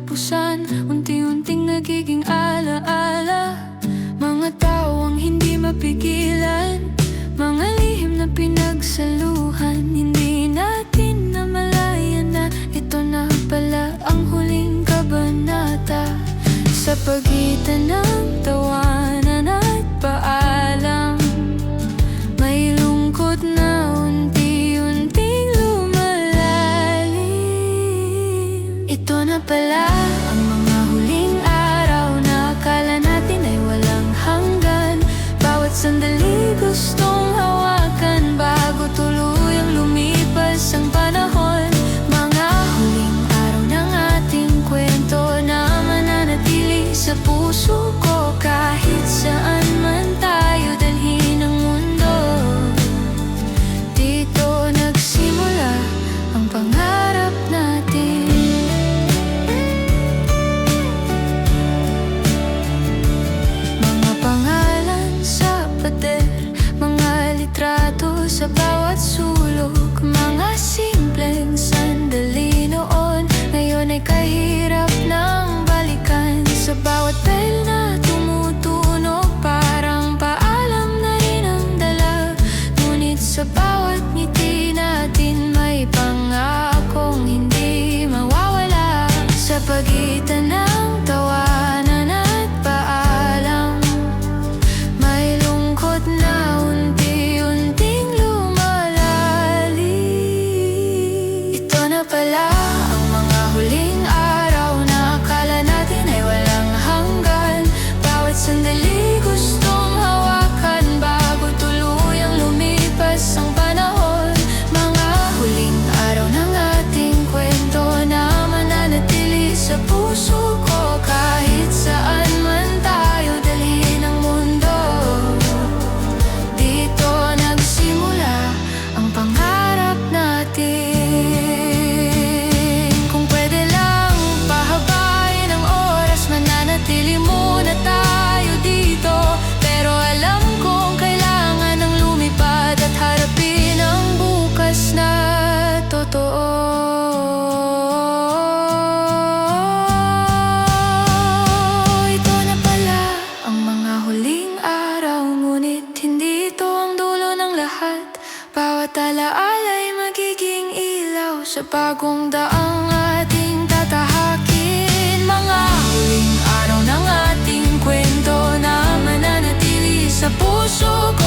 katapusan, unti-unting nagiging alaala. Mga tao ang hindi mapigilan, mga lihim na pinagsaluhan. Hindi natin namalayan na ito na pala ang huling kabanata. Sa pagitan ng tawanan at paalam, may lungkot na unti-unting lumalalim. Ito na pala ang mga huling araw na akala natin ay walang hanggan. Bawat sandali gustong hawakan bago tuluyang lumipas ang panahon. Mga huling araw ng ating kwento na mananatili sa puso ko. Kahit saan man tayo dalhin ang mundo, dito nagsimula ang pangarap natin. Mga pangalan sa pader, mga litrato sa bawat sulok. Mga simpleng sandali noon, ngayon ay kahirap ng balikan. Sa bawat bell na tumutunog, parang paalam na rin ang dala. Ngunit sa bawat ngiti natin, may pangakong hindi mawawala. Sa pagitan ng tawanan at paalam, may lungkot na unti-unting lumalalim. Ito na pala ang mga huling araw na akala natin ay walang hanggan. Bawat sandali gustong hawakan bago tuluyang lumipas ang panahon. Mga huling araw ng ating kwento na mananatili sa puso ko. Kahit saan man tayo dalhin ang mundo, dito nagsimula ang pangarap natin. Kung pwede lang pahabain ang oras, mananatili muna tayo dito. Pero alam kong kailangan ng lumipad at harapin ang bukas na totoo. Ito na pala ang mga huling araw, ngunit hindi ito ang dulo ng lahat. Bawat alaala ay magiging ilaw sa bagong daang ating tatahakin. Mga huling araw ng ating kwento na mananatili sa puso ko.